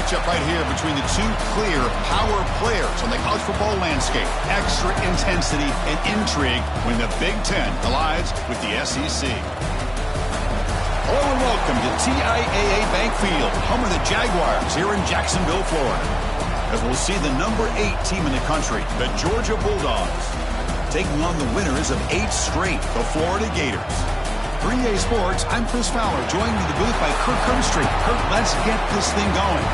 matchup right here between the two clear power players on the college football landscape. Extra intensity and intrigue when the Big Ten collides with the SEC. Hello and welcome to TIAA Bank Field, home of the Jaguars here in Jacksonville, Florida. As we'll see the number 8 team in the country, the Georgia Bulldogs, taking on the winners of 8 straight, the Florida Gators. For EA Sports, I'm Chris Fowler, joined in the booth by Kirk Herbstreit. Kirk, let's get this thing going.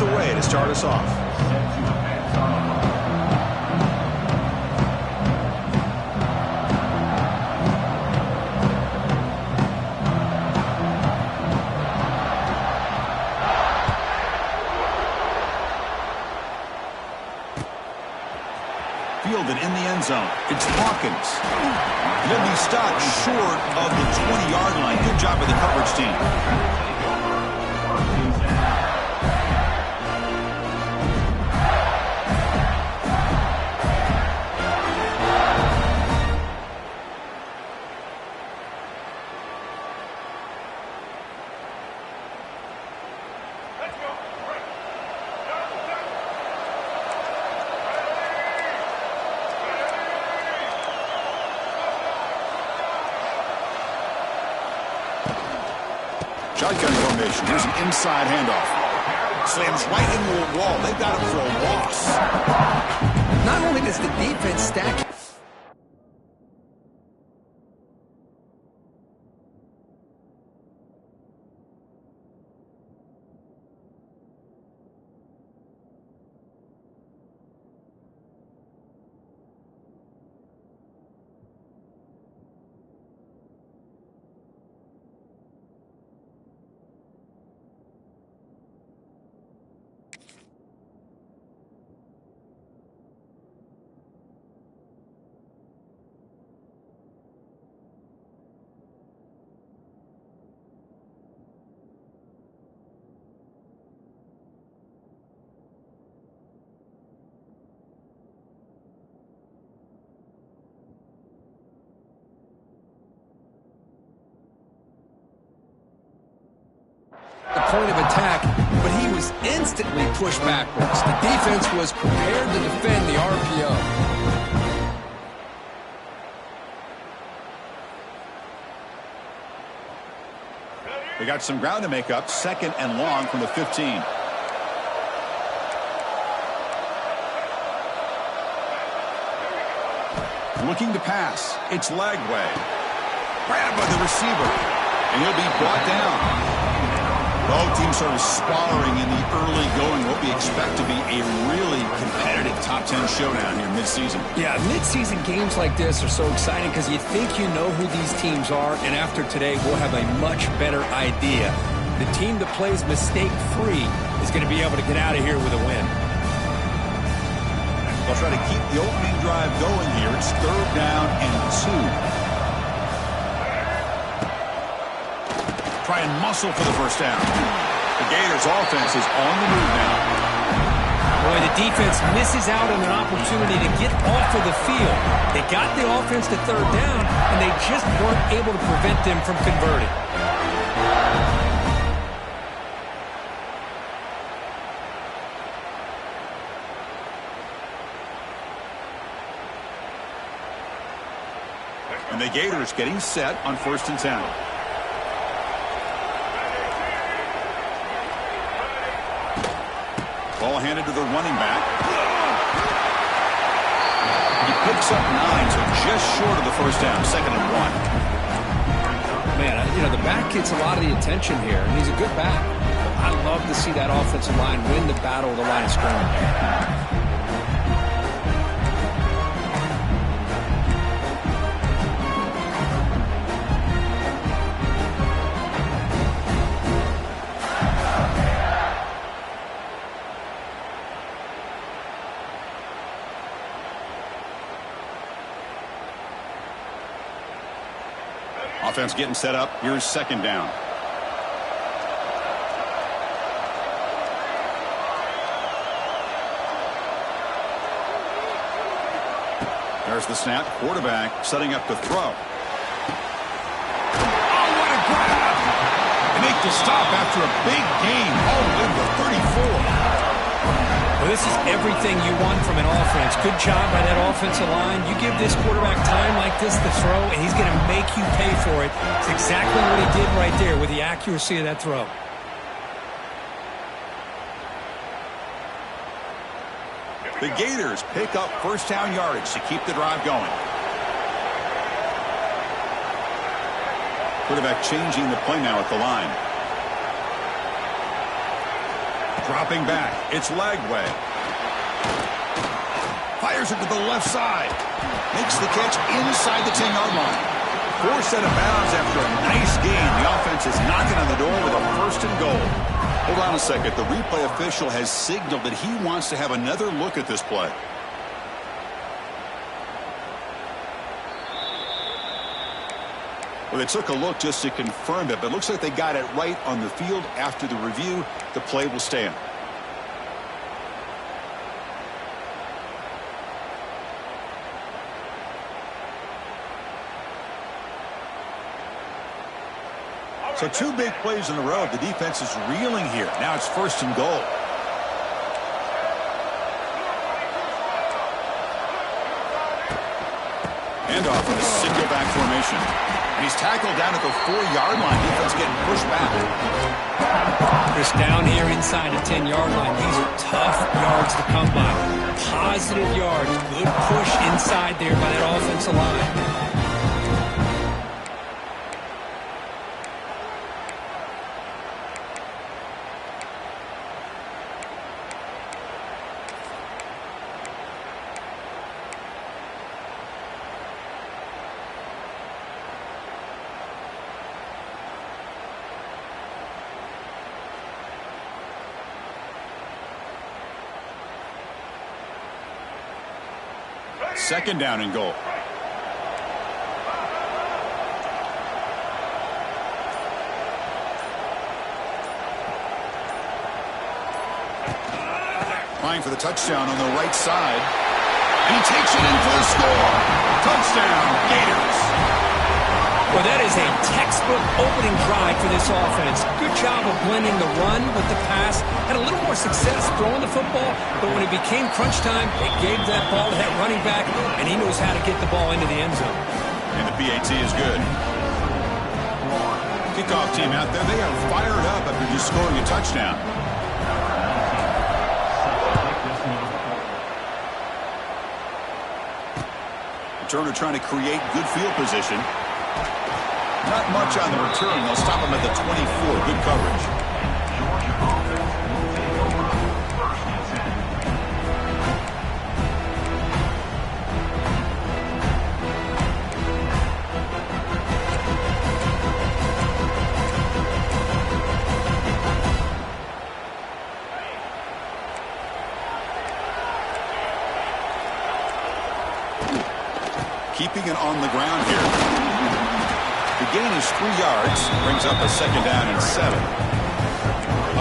Away to start us off. Fielded in the end zone. It's Hawkins. He'll be stopped short of the 20-yard line. Good job by the coverage team. Shotgun formation. Here's an inside handoff. Slams right into a wall. They've got him for a loss. Not only does the defense stack... the point of attack, but he was instantly pushed backwards. The defense was prepared to defend the RPO. They got some ground to make up. 2nd and long from the 15. Looking to pass. It's Lagway. Grabbed by the receiver. And he'll be brought down. Both teams sort of sparring in the early going. What we expect to be a really competitive top 10 showdown here mid-season. Yeah, mid-season games like this are so exciting because you think you know who these teams are, and after today, we'll have a much better idea. The team that plays mistake-free is going to be able to get out of here with a win. They'll try to keep the opening drive going here. It's 3rd down and 2. Try and muscle for the first down. The Gators offense is on the move now. Boy, the defense misses out on an opportunity to get off of the field. They got the offense to 3rd down, and they just weren't able to prevent them from converting. And the Gators getting set on 1st and 10. Ball handed to the running back. He picks up 9, so just short of the first down. 2nd and 1. Man, you know, the back gets a lot of the attention here, and he's a good back. I love to see that offensive line win the battle of the line of scrimmage. Offense getting set up. Here's second down. There's the snap. Quarterback setting up to throw. Oh, what a grab! They make the stop after a big gain. Oh, in the 34. Well, this is everything you want from an offense. Good job by that offensive line. You give this quarterback time like this to throw, and he's going to make you pay for it. It's exactly what he did right there with the accuracy of that throw. The Gators pick up first down yardage to keep the drive going. Quarterback changing the play now at the line. Dropping back. It's Lagway. Fires it to the left side. Makes the catch inside the 10-yard line. Forced out of bounds after a nice gain. The offense is knocking on the door with a first and goal. Hold on a second. The replay official has signaled that he wants to have another look at this play. Well, they took a look just to confirm it, but it looks like they got it right on the field. After the review, the play will stand. So 2 big plays in a row. The defense is reeling here. Now it's first and goal. Handoff in a single back formation. And he's tackled down at the 4-yard line. Defense getting pushed back. Chris, down here inside the 10-yard line. These are tough yards to come by. Positive yards. Good push inside there by that offensive line. Second down and goal. Applying for the touchdown on the right side. And he takes it in for the score. Touchdown, Gators. Well, that is a textbook opening drive for this offense. Good job of blending the run with the pass. Had a little more success throwing the football, but when it became crunch time, they gave that ball to that running back, and he knows how to get the ball into the end zone. And the PAT is good. Kickoff team out there, they are fired up after just scoring a touchdown. Returner trying to create good field position. Not much on the return. They'll stop him at the 24. Good coverage. Keeping it on the ground here. The gain is 3 yards, brings up a second down and 7.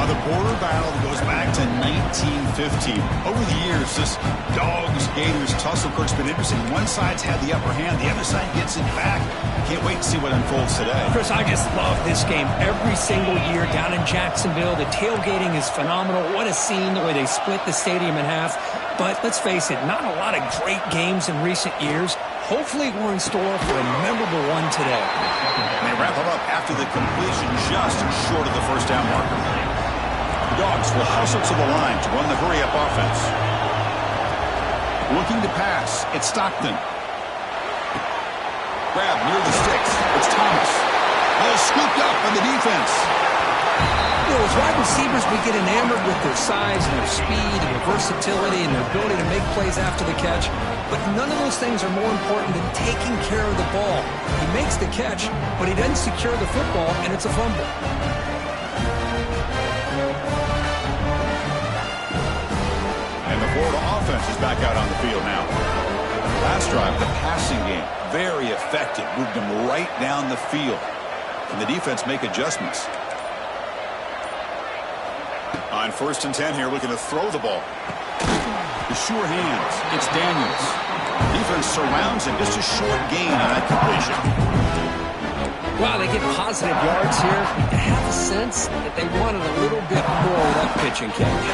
The border battle goes back to 1915. Over the years, this Dogs-Gators tussle, Cook's been interesting. One side's had the upper hand, the other side gets it back. Can't wait to see what unfolds today. Chris, I just love this game every single year down in Jacksonville. The tailgating is phenomenal. What a scene, the way they split the stadium in half. But let's face it, not a lot of great games in recent years. Hopefully we're in store for a memorable one today. And they wrap it up after the completion just short of the first down marker. The Dogs will hustle to the line to run the hurry-up offense. Looking to pass, it's Stockton. Grab near the sticks, it's Thomas. Ball scooped up by the defense. as wide receivers, we get enamored with their size and their speed and their versatility and their ability to make plays after the catch. But none of those things are more important than taking care of the ball. He makes the catch, but he doesn't secure the football, and it's a fumble. And the Florida offense is back out on the field now. Last drive, the passing game, very effective. Moved them right down the field. Can the defense make adjustments? On 1st and 10 here, looking to throw the ball. The sure hands. It's Daniels. Defense surrounds him. Just a short gain on that completion. Wow, they get positive yards here. I have a sense that they wanted a little bit more with that pitch and catch.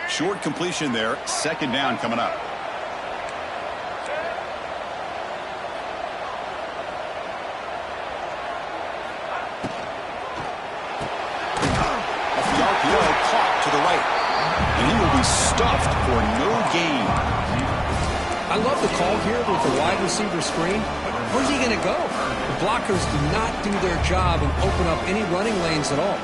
Short completion there. 2nd down coming up. Off the RPO, caught to the right. And he will be stuffed for no gain. I love the call here with the wide receiver screen. Where's he going to go? The blockers do not do their job and open up any running lanes at all.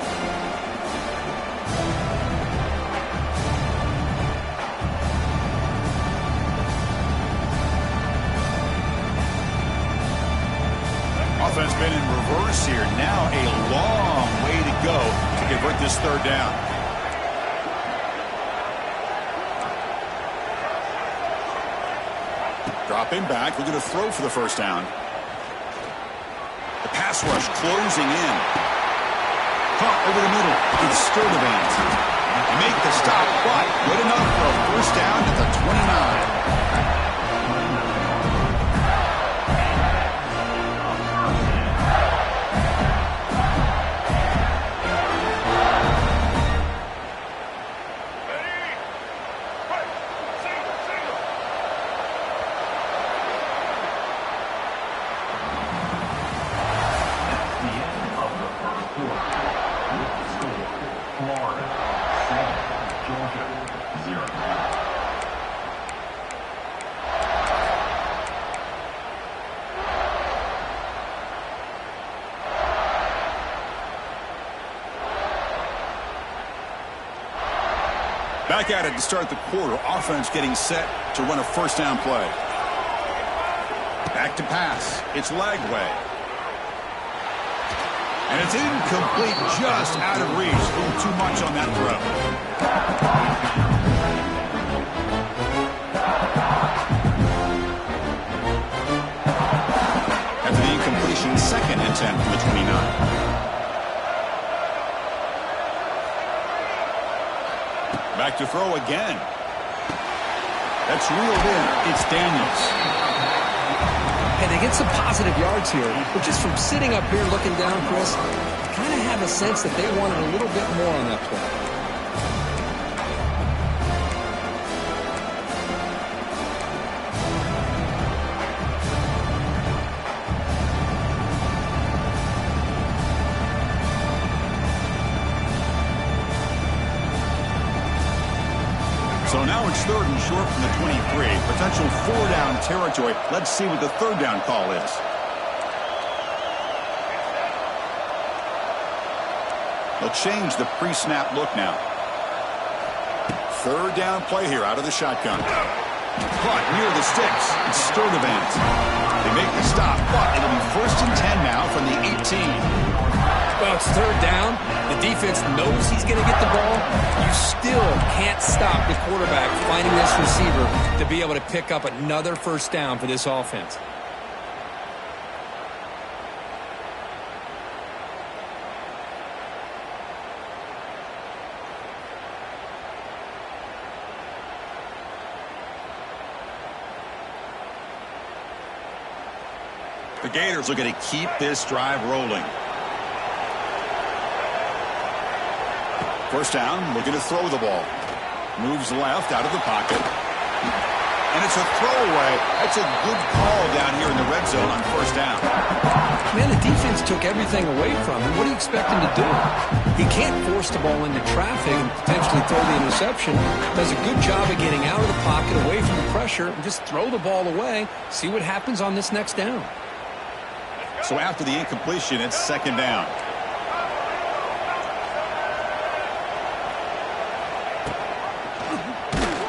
Offense been in reverse here. Now a long way to go to convert this 3rd down. Dropping back. We're going to throw for the 1st down. The pass rush closing in. Caught over the middle. It's Sturdivant. They make the stop, but good enough for a 1st down at the 29. Back at it to start the quarter. Offense getting set to run a 1st down play. Back to pass. It's Lagway. And it's incomplete, just out of reach. A little too much on that throw. After the incompletion, 2nd and 10 from the 29. Back to throw again. That's reeled in. It's Daniels. Hey, they get some positive yards here, but just from sitting up here looking down, Chris, kind of have a sense that they wanted a little bit more on that play. So now it's 3rd and short from the 23. Potential 4-down territory. Let's see what the 3rd down call is. They'll change the pre-snap look now. 3rd down play here out of the shotgun. Caught near the sticks. It's Sturdivant. They make the stop, but it'll be 1st and 10 now from the 18. Well, it's 3rd down. The defense knows he's going to get the ball. You still can't stop the quarterback finding this receiver to be able to pick up another 1st down for this offense. The Gators are going to keep this drive rolling. 1st down, looking to throw the ball. Moves left out of the pocket. And it's a throwaway. That's a good call down here in the red zone on 1st down. Man, the defense took everything away from him. What do you expect him to do? He can't force the ball into traffic and potentially throw the interception. Does a good job of getting out of the pocket, away from the pressure, and just throw the ball away. See what happens on this next down. So after the incompletion, it's second down.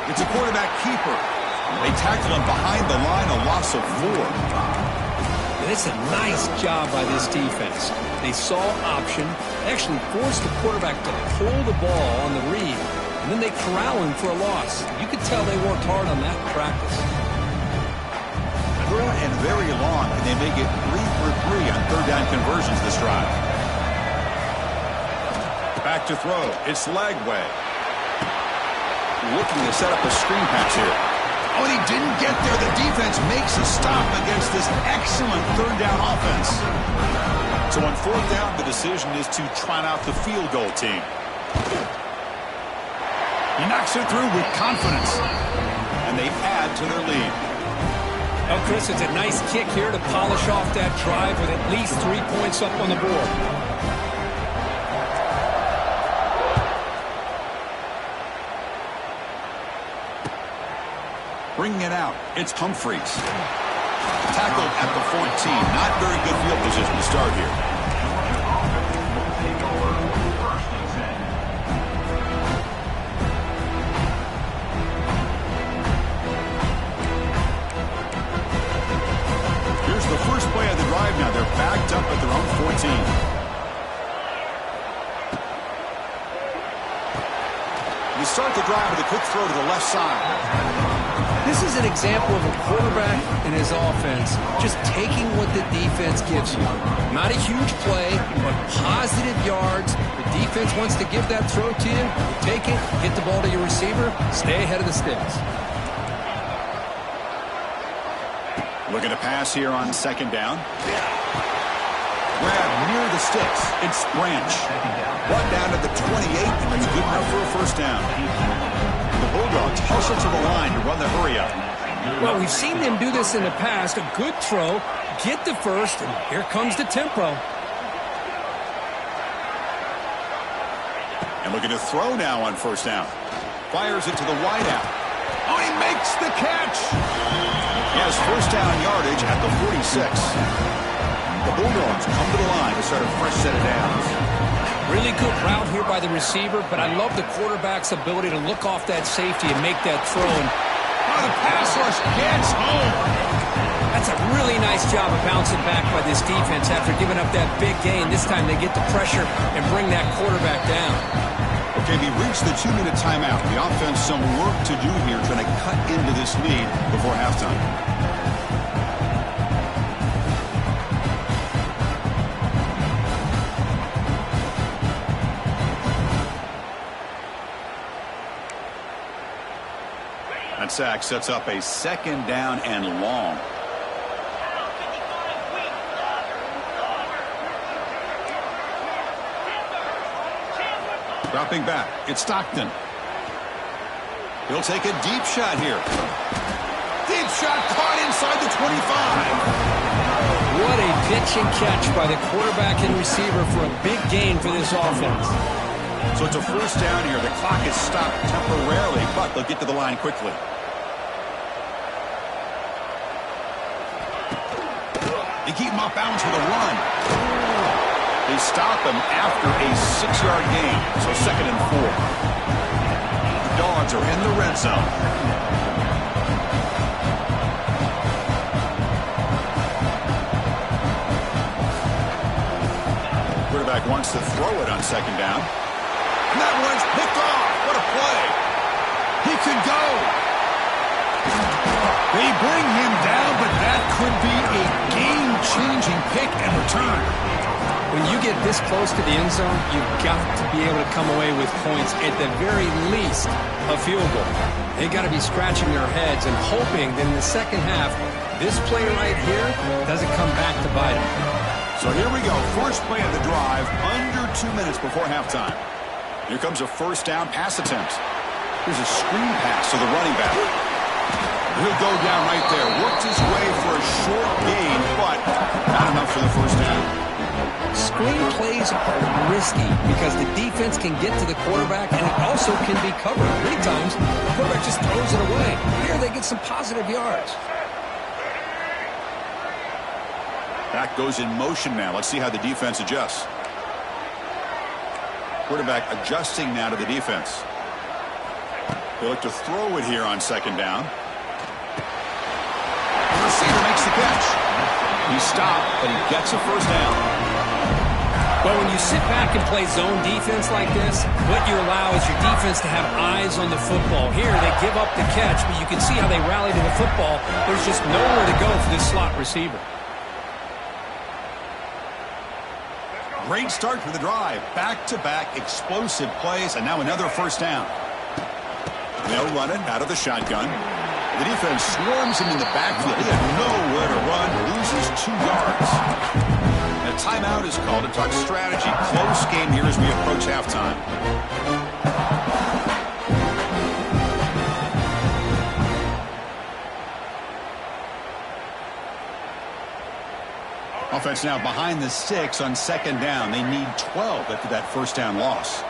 It's a quarterback keeper. They tackle him behind the line, a loss of 4. And it's a nice job by this defense. They saw option, actually forced the quarterback to pull the ball on the read, and then they corral him for a loss. You could tell they worked hard on that in practice. Third and very long, and they make it 3 for 3 on third down conversions this drive. Back to throw. It's Lagway. Looking to set up a screen pass here. Oh, and he didn't get there. The defense makes a stop against this excellent third down offense. So on fourth down, the decision is to trot out the field goal team. He knocks it through with confidence, and they add to their lead. Oh, Chris, it's a nice kick here to polish off that drive with at least 3 points up on the board. Bringing it out, it's Humphreys. Tackled at the 14. Not very good field position to start here. Here's the first play of the drive now. They're backed up at their own 14. You start the drive with a quick throw to the left side. This is an example of a quarterback and his offense just taking what the defense gives you. Not a huge play, but positive yards. The defense wants to give that throw to you. You take it, get the ball to your receiver, stay ahead of the sticks. Looking to pass here on second down. Grab near the sticks. It's Branch. Brought down to the 28, and it's good enough for a first down. The Bulldogs hustle to the line to run the hurry up. Well, we've seen them do this in the past. A good throw, get the first, and here comes the tempo. And looking to throw now on first down. Fires it to the wideout. Oh, he makes the catch. He has first down yardage at the 46. The Bulldogs come to the line to start a fresh set of downs. Really good route here by the receiver, but I love the quarterback's ability to look off that safety and make that throw. And the pass rush gets home. That's a really nice job of bouncing back by this defense after giving up that big gain. This time they get the pressure and bring that quarterback down. Okay, we reached the 2-minute timeout. The offense some work to do here trying to cut into this lead before halftime. That sack sets up a second down and long. Dropping back, it's Stockton. He'll take a deep shot here. Deep shot caught inside the 25. What a pitch and catch by the quarterback and receiver for a big gain for this offense. So it's a first down here. The clock is stopped temporarily, but they'll get to the line quickly. They keep him off balance with a run. They stop him after a 6-yard gain, so second and 4. The Dogs are in the red zone. Quarterback wants to throw it on second down. And that one's picked off. What a play. He could go. They bring him down, but that could be a game-changing pick and return. When you get this close to the end zone, you've got to be able to come away with points, at the very least, a field goal. They've got to be scratching their heads and hoping that in the second half, this play right here doesn't come back to bite them. So here we go. First play of the drive, under 2 minutes before halftime. Here comes a first down pass attempt. Here's a screen pass to the running back. He'll go down right there. Worked his way for a short gain, but not enough for the first down. risky because the defense can get to the quarterback and it also can be covered. Many times, the quarterback just throws it away. Here, they get some positive yards. Back goes in motion now. Let's see how the defense adjusts. Quarterback adjusting now to the defense. They look to throw it here on second down. The receiver makes the catch. He stopped, but he gets a first down. Well, when you sit back and play zone defense like this, what you allow is your defense to have eyes on the football. Here, they give up the catch, but you can see how they rally to the football. There's just nowhere to go for this slot receiver. Great start for the drive. Back-to-back explosive plays, and now another first down. They'll run it out of the shotgun. The defense swarms him in the backfield. He had nowhere to run, loses 2 yards. A timeout is called to talk strategy. Close game here as we approach halftime. Offense now behind the 6 on second down. They need 12 after that first down loss.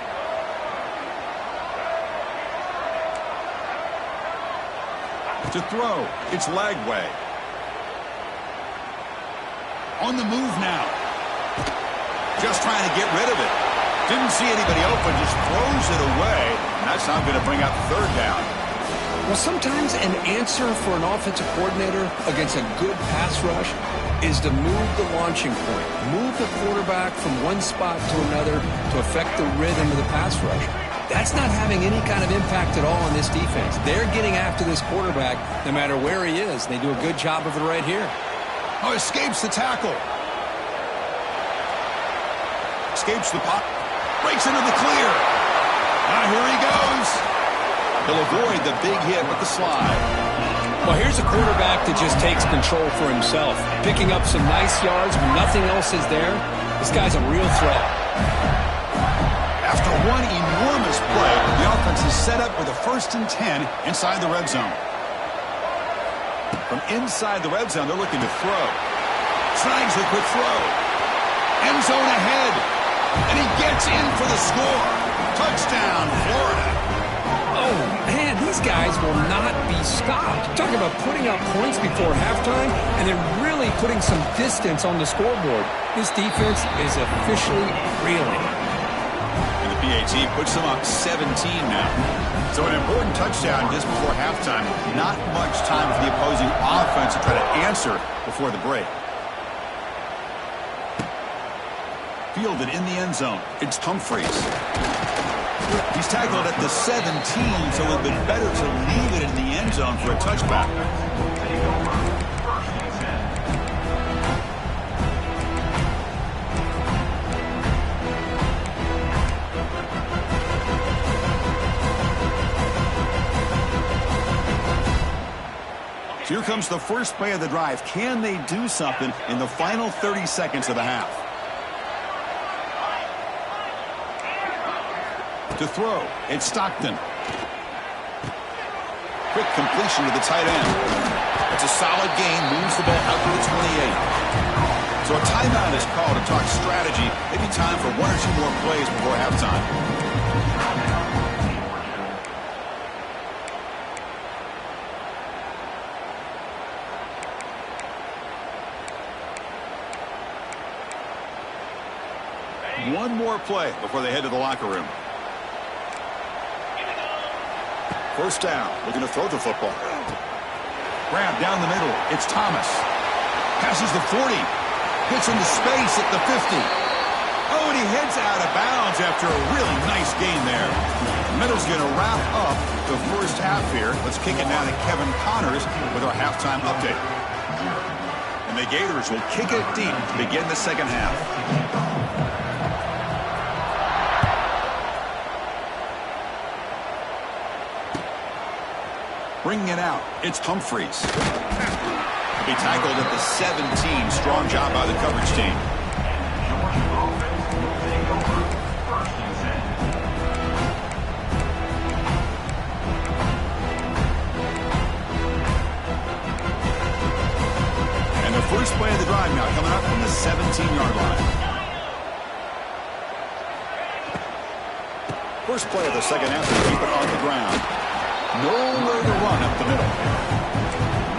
To throw, it's Lagway. On the move now. Just trying to get rid of it. Didn't see anybody open, just throws it away. And that's not going to bring out the third down. Well, sometimes an answer for an offensive coordinator against a good pass rush is to move the launching point. Move the quarterback from one spot to another to affect the rhythm of the pass rush. That's not having any kind of impact at all on this defense. They're getting after this quarterback no matter where he is. They do a good job of it right here. Oh, escapes the tackle. Escapes the pop. Breaks into the clear. Now here he goes. He'll avoid the big hit with the slide. Well, here's a quarterback that just takes control for himself. Picking up some nice yards when nothing else is there. This guy's a real threat. After one enormous play, the offense is set up with a 1st and 10 inside the red zone. From inside the red zone, they're looking to throw. Snags the quick throw. End zone ahead. And he gets in for the score. Touchdown, Florida. Oh, man, these guys will not be stopped. Talking about putting up points before halftime and then really putting some distance on the scoreboard. This defense is officially reeling. And the PAT puts them up 17 now. So an important touchdown just before halftime. Not much time for the opposing offense to try to answer before the break. Fielded in the end zone. It's Humphreys. He's tackled at the 17, so it would have been better to leave it in the end zone for a touchback. Here comes the first play of the drive. Can they do something in the final 30 seconds of the half? To throw, it's Stockton. Quick completion to the tight end. It's a solid gain, moves the ball out to the 28. So a timeout is called to talk strategy. Maybe time for 1 or 2 more plays before halftime. One more play before they head to the locker room. First down, looking to throw the football. Grab down the middle, it's Thomas. Passes the 40. Gets into space at the 50. Oh, and he heads out of bounds after a really nice gain there. Middle's going to wrap up the first half here. Let's kick it down to Kevin Connors with our halftime update. And the Gators will kick it deep to begin the second half. Bringing it out, it's Humphreys. He tackled at the 17. Strong job by the coverage team. And the first play of the drive now coming up from the 17-yard line. First play of the second half to keep it on the ground. Nowhere to run up the middle.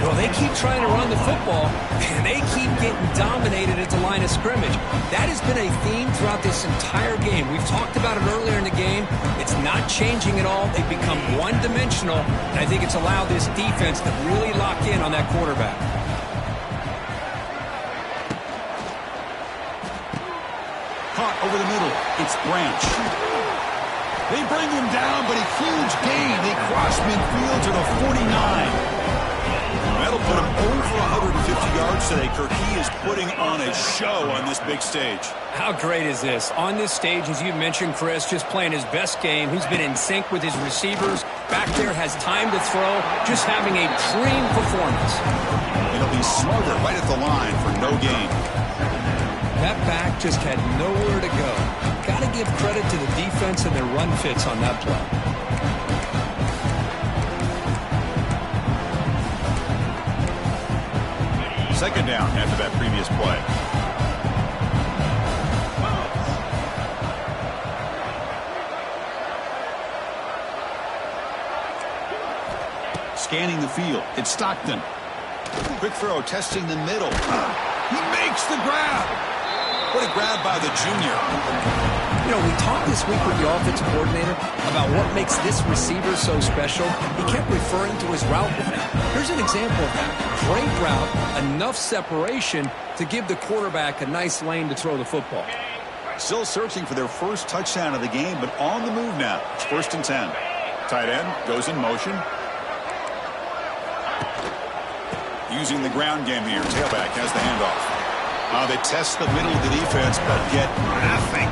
Well, they keep trying to run the football, and they keep getting dominated at the line of scrimmage. That has been a theme throughout this entire game. We've talked about it earlier in the game. It's not changing at all. They've become one-dimensional, and I think it's allowed this defense to really lock in on that quarterback. Caught over the middle. It's Branch. They bring him down, but a huge gain. They cross midfield to the 49. That'll put him over 150 yards today. Kirky is putting on a show on this big stage. How great is this? On this stage, as you mentioned, Chris, just playing his best game. He's been in sync with his receivers. Back there, has time to throw. Just having a dream performance. It'll be Smothered right at the line for no gain. That back just had nowhere to go. Got to give credit to the defense and their run fits on that play. Second down after that previous play. Scanning the field. It's Stockton. Quick throw, testing the middle. He makes the grab. What a grab by the junior. You know, we talked this week with the offensive coordinator about what makes this receiver so special. He kept referring to his route with him. Here's an example of that. Great route, enough separation to give the quarterback a nice lane to throw the football. Still searching for their first touchdown of the game, but on the move now. It's 1st and 10. Tight end goes in motion. Using the ground game here. Tailback has the handoff. They test the middle of the defense, but get nothing.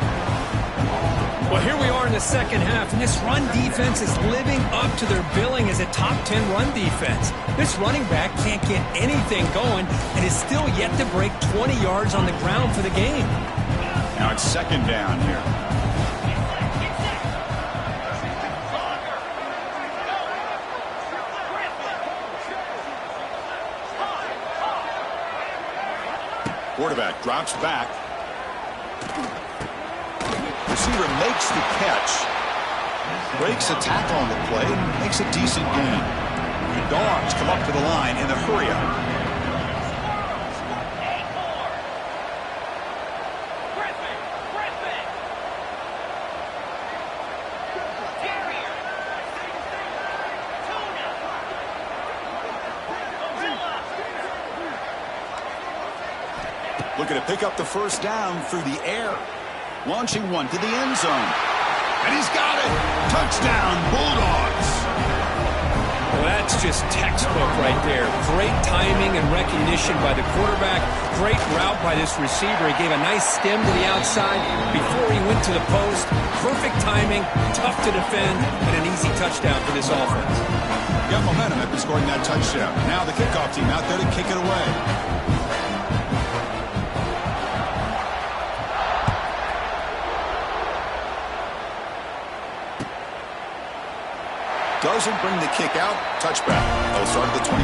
Well, here we are in the second half, and this run defense is living up to their billing as a top 10 run defense. This running back can't get anything going and is still yet to break 20 yards on the ground for the game. Now it's second down here. Quarterback drops back. Receiver makes the catch. Breaks a tackle on the play. Makes a decent gain. The Dogs come up to the line in the hurry-up. Looking to pick up the first down through the air. Launching one to the end zone. And he's got it. Touchdown, Bulldogs. Well, that's just textbook right there. Great timing and recognition by the quarterback. Great route by this receiver. He gave a nice stem to the outside before he went to the post. Perfect timing, tough to defend, and an easy touchdown for this offense. Got momentum after scoring that touchdown. Now the kickoff team out there to kick it away. Doesn't bring the kick out. Touchback. They'll start at the 25.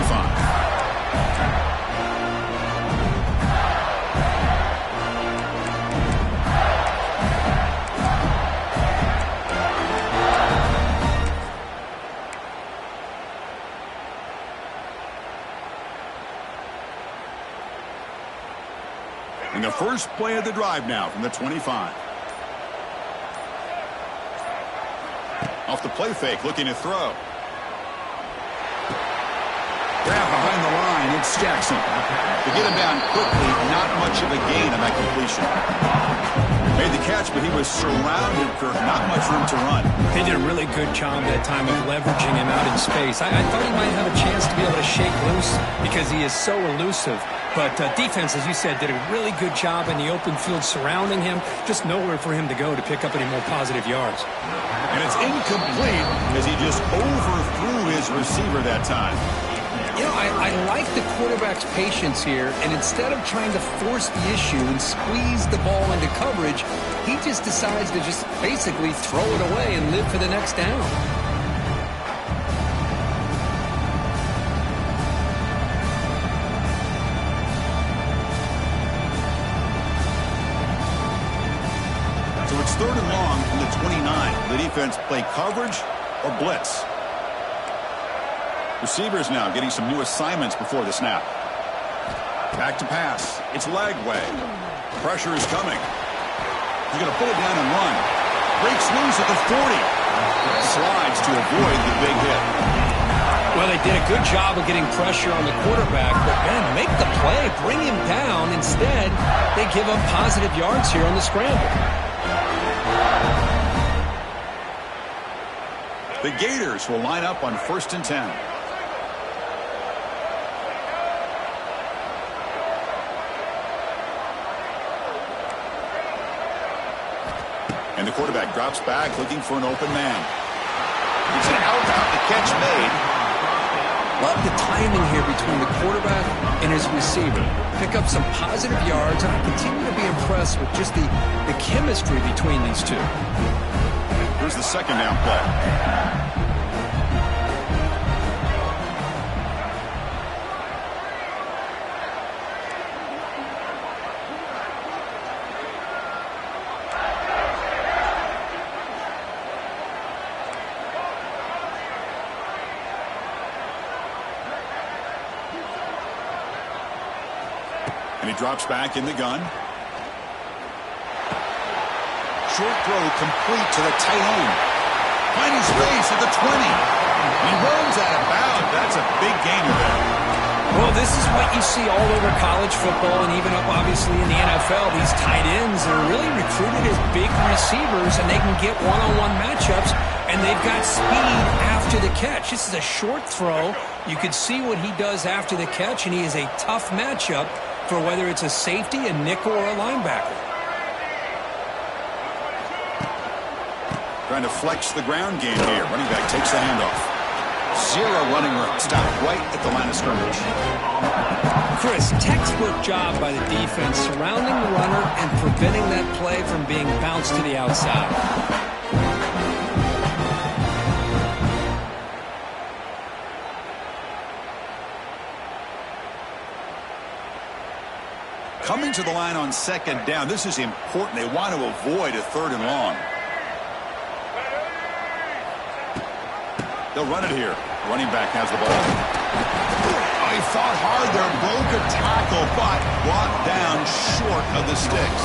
And the first play of the drive now from the 25. Off the play fake, looking to throw. Grab behind the line, it's Jackson. To get him down quickly, not much of a gain on that completion. Made the catch, but he was surrounded for not much room to run. They did a really good job that time of leveraging him out in space. I thought he might have a chance to be able to shake loose because he is so elusive. But defense, as you said, did a really good job in the open field surrounding him. Just nowhere for him to go to pick up any more positive yards. And it's incomplete as he just overthrew his receiver that time. You know, I like the quarterback's patience here, and instead of trying to force the issue and squeeze the ball into coverage, he just decides to just basically throw it away and live for the next down. So it's 3rd and long from the 29. The defense play coverage or blitz. Receivers now getting some new assignments before the snap. Back to pass. It's leg way. Pressure is coming. He's going to pull it down and run. Breaks loose at the 40. Slides to avoid the big hit. Well, they did a good job of getting pressure on the quarterback, but man, make the play, bring him down. Instead, they give up positive yards here on the scramble. The Gators will line up on 1st and 10. And the quarterback drops back looking for an open man. It's an out route, the catch made. Love the timing here between the quarterback and his receiver. Pick up some positive yards, and I continue to be impressed with just the chemistry between these two. Here's the second down play. And he drops back in the gun. Short throw complete to the tight end. Finds space at the 20. He runs out of bounds. That's a big gainer there. Well, this is what you see all over college football and even up obviously in the NFL. These tight ends are really recruited as big receivers, and they can get one-on-one matchups, and they've got speed after the catch. This is a short throw. You could see what he does after the catch, and he is a tough matchup for whether it's a safety, a nickel, or a linebacker. Trying to flex the ground game here. Running back takes the handoff. Zero running room. Stopped right at the line of scrimmage. Chris, textbook job by the defense surrounding the runner and preventing that play from being bounced to the outside. Coming to the line on 2nd down. This is important. They want to avoid a 3rd and long. They'll run it here. Running back has the ball. Oh, he fought hard there. Broke a tackle, but brought down short of the sticks.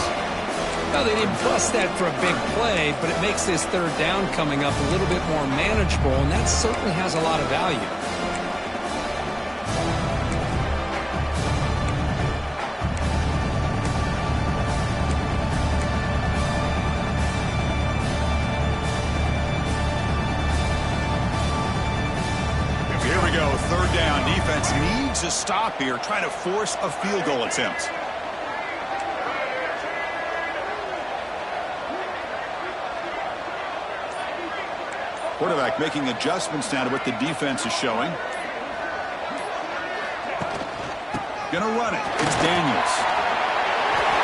Well, they didn't bust that for a big play, but it makes this 3rd down coming up a little bit more manageable, and that certainly has a lot of value. Needs a stop here, trying to force a field goal attempt. Quarterback making adjustments now to what the defense is showing. Gonna run it. It's Daniels.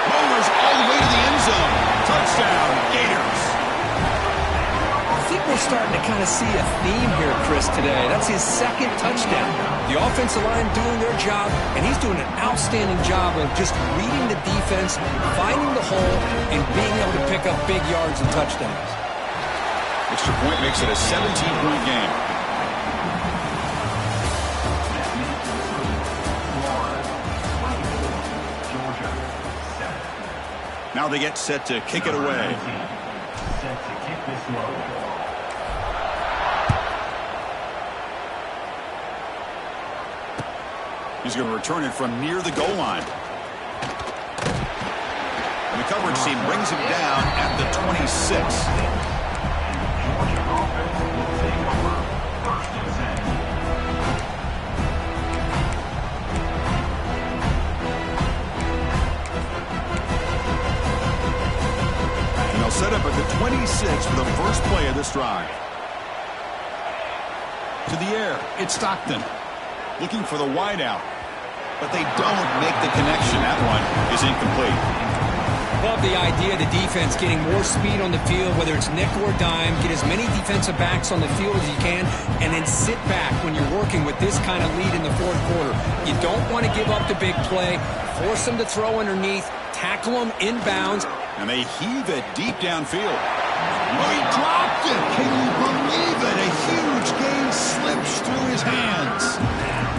Motors all the way to the end zone. Touchdown, Gators. I think we're starting to kind of see a theme here, Chris, today. That's his 2nd touchdown. The offensive line doing their job, and he's doing an outstanding job of just reading the defense, finding the hole, and being able to pick up big yards and touchdowns. Extra point makes it a 17-point game. Now they get set to kick it away. He's going to return it from near the goal line. And the coverage team brings him down at the 26. And they'll set up at the 26 for the first play of this drive. To the air, it's Stockton. Looking for the wideout. But they don't make the connection. That one is incomplete. Love the idea of the defense getting more speed on the field, whether it's nickel or dime. Get as many defensive backs on the field as you can, and then sit back when you're working with this kind of lead in the 4th quarter. You don't want to give up the big play. Force them to throw underneath. Tackle them inbounds. And they heave it deep downfield. Oh, he dropped it. Can you believe it? A huge gain slips through his hands.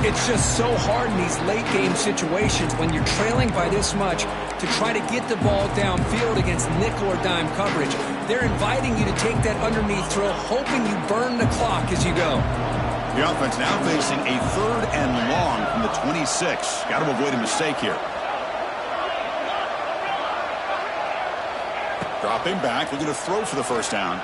It's just so hard in these late-game situations when you're trailing by this much to try to get the ball downfield against nickel or dime coverage. They're inviting you to take that underneath throw, hoping you burn the clock as you go. The offense now facing a 3rd and long from the 26. Got to avoid a mistake here. Dropping back, looking to throw for the first down.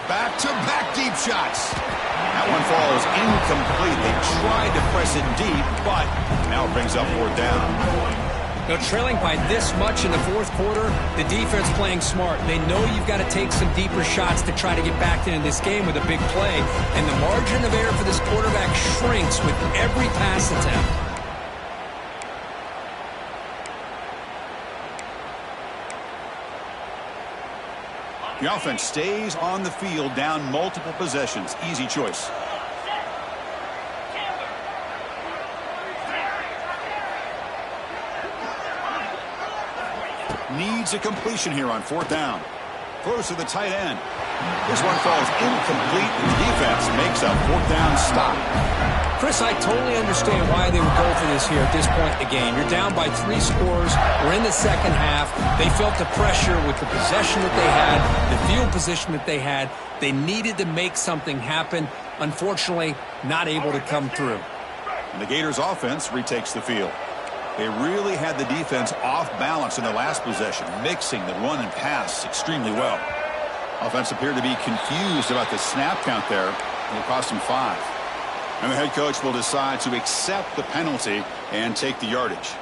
Back-to-back deep shots. That one falls incomplete. They tried to press it deep, but now it brings up 4th down. Now, trailing by this much in the 4th quarter, the defense playing smart. They know you've got to take some deeper shots to try to get back into this game with a big play. And the margin of error for this quarterback shrinks with every pass attempt. The offense stays on the field, down multiple possessions. Easy choice. Needs a completion here on 4th down. Throws to the tight end. This one falls incomplete. The defense makes a 4th down stop. Chris, I totally understand why they would go for this here at this point in the game. You're down by 3 scores. We're in the second half. They felt the pressure with the possession that they had, the field position that they had. They needed to make something happen. Unfortunately, not able to come through. And the Gators offense retakes the field. They really had the defense off balance in the last possession, mixing the run and pass extremely well. Offense appeared to be confused about the snap count there, and it cost them 5. And the head coach will decide to accept the penalty and take the yardage.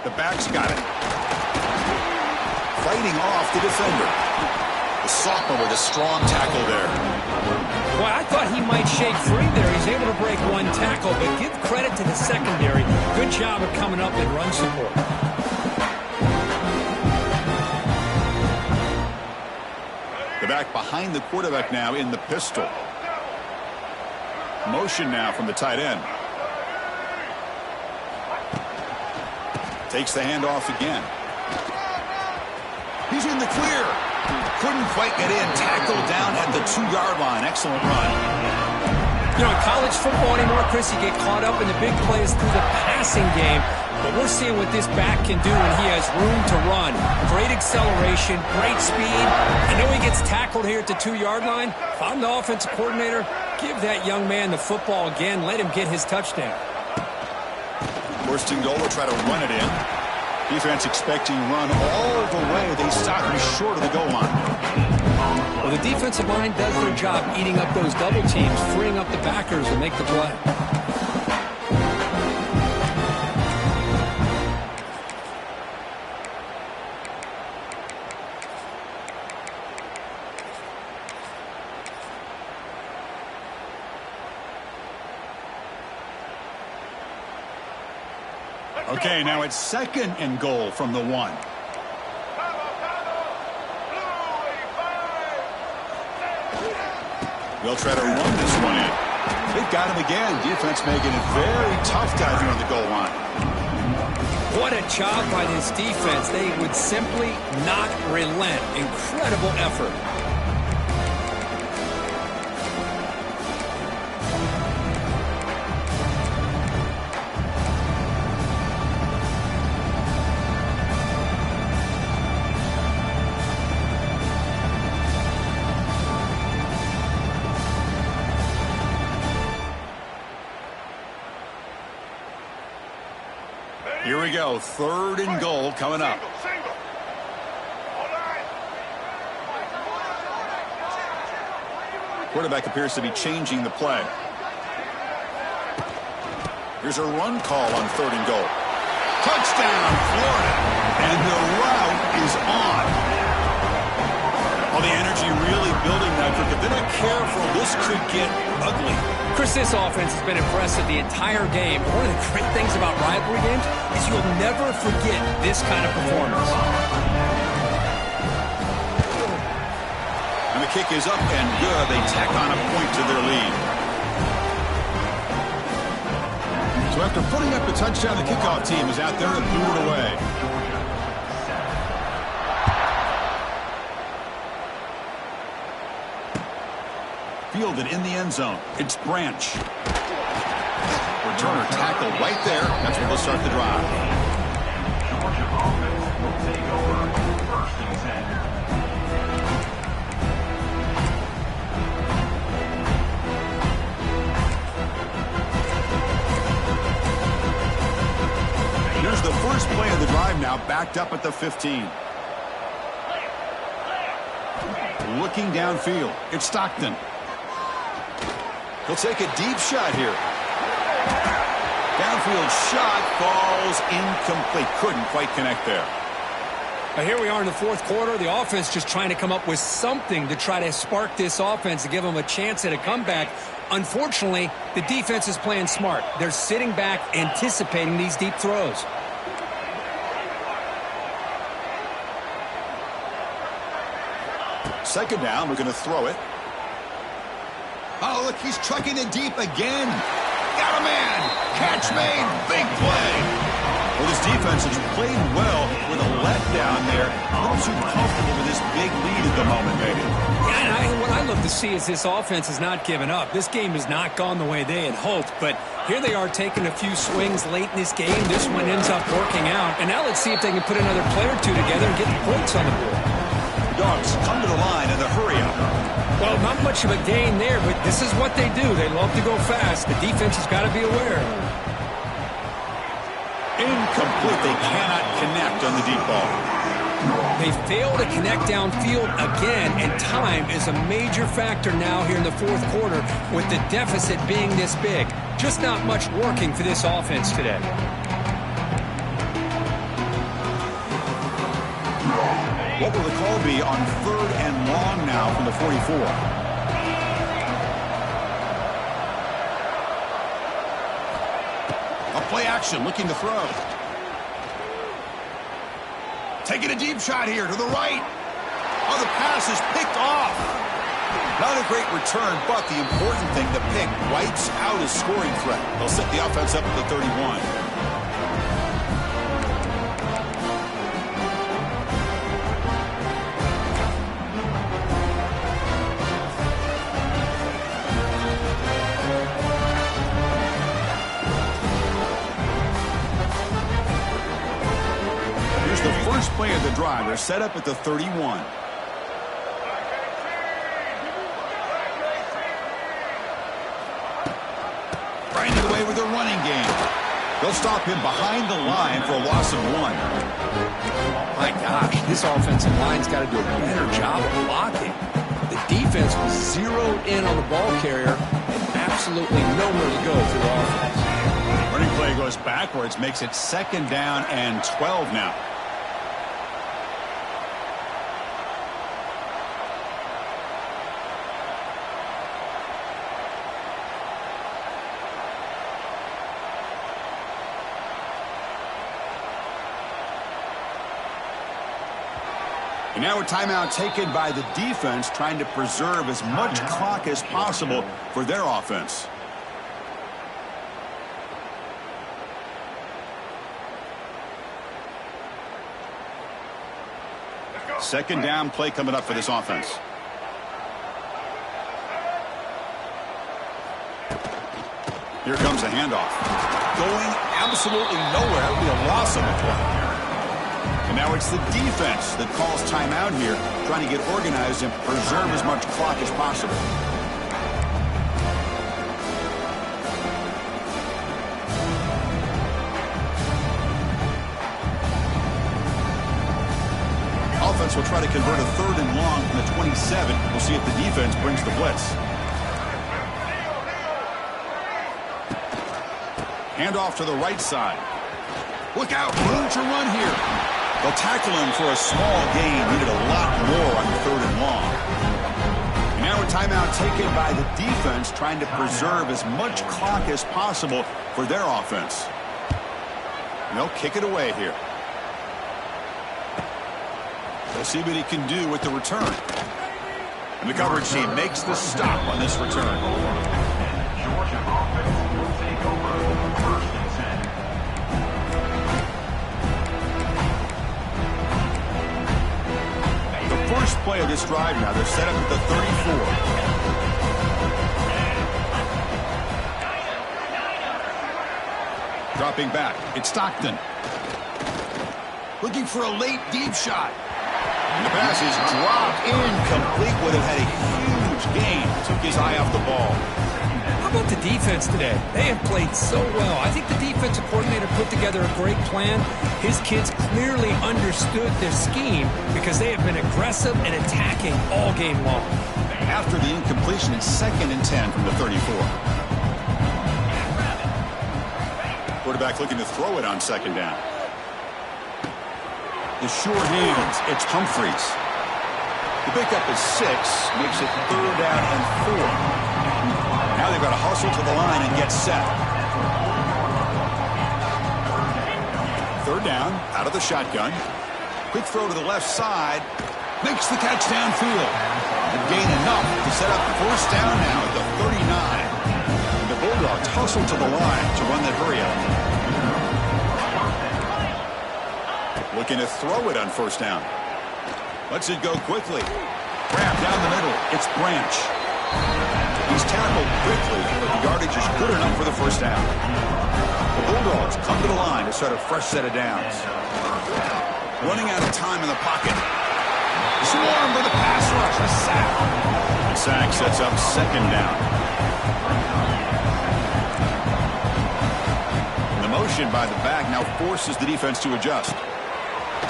The back's got it. Fighting off the defender. The sophomore with a strong tackle there. Boy, I thought he might shake free there. He's able to break 1 tackle, but give credit to the secondary. Good job of coming up in run support. The back behind the quarterback now in the pistol. Motion now from the tight end. Takes the handoff again. He's in the clear. Couldn't quite get in. Tackled down at the 2-yard line. Excellent run. You know, in college football anymore, Chris, you get caught up in the big plays through the passing game. But we're seeing what this back can do when he has room to run. Great acceleration, great speed. I know he gets tackled here at the 2-yard line. If I'm the offensive coordinator, give that young man the football again. Let him get his touchdown. First and goal, will try to run it in. Defense expecting run all the way. They stop him short of the goal line. Well, the defensive line does their job eating up those double teams, freeing up the backers to make the play. Okay, now it's 2nd and goal from the 1. They'll try to run this one in. They've got him again. Defense making it very tough down here on the goal line. What a job by this defense. They would simply not relent. Incredible effort. Here we go. 3rd and goal coming up. Quarterback appears to be changing the play. Here's a run call on 3rd and goal. Touchdown, Florida. And the route is on. All the energy really building that. If they're not careful, this could get ugly. Chris, this offense has been impressive the entire game. One of the great things about rivalry games is you'll never forget this kind of performance. And the kick is up and good. They tack on a point to their lead. So after putting up a touchdown, the kickoff team is out there to boo it away. Fielded in the end zone. It's Branch. Returner tackled right there. That's where they'll start the drive. Georgia offense will take over 1st and 10. Here's the first play of the drive now, backed up at the 15. Looking downfield. It's Stockton. He'll take a deep shot here. Downfield shot falls incomplete. Couldn't quite connect there. Now here we are in the 4th quarter. The offense just trying to come up with something to try to spark this offense to give them a chance at a comeback. Unfortunately, the defense is playing smart. They're sitting back, anticipating these deep throws. Second down, we're going to throw it. Oh, look, he's trucking it deep again. Got a man. Catch made. Big play. Well, this defense has played well with a letdown there. A little too comfortable with this big lead at the moment, maybe. Yeah, and what I love to see is this offense has not given up. This game has not gone the way they had hoped, but here they are taking a few swings late in this game. This one ends up working out, and now let's see if they can put another play or two together and get the points on the board. The Dogs come to the line in the hurry-up. Well, not much of a gain there, but this is what they do. They love to go fast. The defense has got to be aware. Incomplete. They cannot connect on the deep ball. They fail to connect downfield again, and time is a major factor now here in the 4th quarter with the deficit being this big. Just not much working for this offense today. What will the call be on 3rd and long now from the 44? A play action, looking to throw. Taking a deep shot here to the right. Oh, the pass is picked off. Not a great return, but the important thing, the pick wipes out his scoring threat. They'll set the offense up at the 31. Play of the drive. They're set up at the 31. Grinding away with their running game. They'll stop him behind the line for a loss of 1. My gosh, this offensive line's got to do a better job of blocking. The defense was zeroed in on the ball carrier and absolutely nowhere to go for the offense. Running play goes backwards, makes it 2nd down and 12 now. And now a timeout taken by the defense, trying to preserve as much clock as possible for their offense. Second down play coming up for this offense. Here comes a handoff. Going absolutely nowhere. That would be a loss of a play. And now it's the defense that calls timeout here, trying to get organized and preserve as much clock as possible. Offense will try to convert a 3rd and long from the 27. We'll see if the defense brings the blitz. Handoff to the right side. Look out, room to run here. They'll tackle him for a small gain. Needed a lot more on the 3rd and long. And now a timeout taken by the defense, trying to preserve as much clock as possible for their offense. And they'll kick it away here. We'll see what he can do with the return. And the coverage team makes the stop on this return. Georgia offense will take over first and 10. The first play of this drive now, they're set up at the 34. Dropping back, it's Stockton. Looking for a late deep shot. And the pass is dropped incomplete. Would have had a huge gain. Took his eye off the ball. How about the defense today? They have played so well. I think the defensive coordinator put together a great plan. His kids clearly understood their scheme because they have been aggressive and attacking all game long. After the incompletion, it's 2nd and 10 from the 34. Quarterback looking to throw it on 2nd down. The short hands, it's Humphreys. The pickup is 6, makes it 3rd down and 4. Now they've got to hustle to the line and get set. 3rd down, out of the shotgun. Quick throw to the left side. Makes the catch downfield. And gain enough to set up 1st down now at the 39. And the Bulldogs hustle to the line to run that hurry up. Looking to throw it on 1st down. Lets it go quickly. Grab down the middle. It's Branch. He's tackled quickly, but the yardage is good enough for the 1st down. The Bulldogs come to the line to start a fresh set of downs. Running out of time in the pocket. Swarm for the pass rush. A sack. The sack sets up 2nd down. The motion by the back now forces the defense to adjust.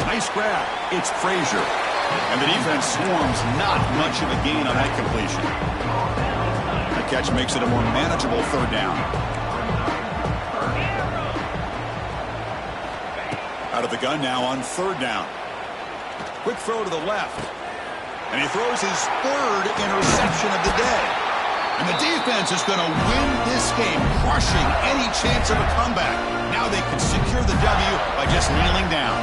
Nice grab. It's Frazier. And the defense swarms, not much of a gain on that completion. The catch makes it a more manageable 3rd down. Out of the gun now on 3rd down. Quick throw to the left. And he throws his 3rd interception of the day. And the defense is going to win this game, crushing any chance of a comeback. Now they can secure the W by just kneeling down.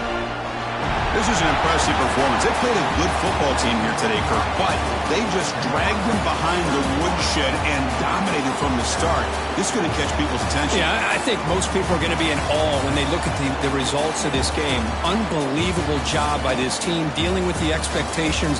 This is an impressive performance. They played a good football team here today, Kirk, but they just dragged them behind the woodshed and dominated from the start. This is going to catch people's attention. Yeah, I think most people are going to be in awe when they look at the results of this game. Unbelievable job by this team dealing with the expectations.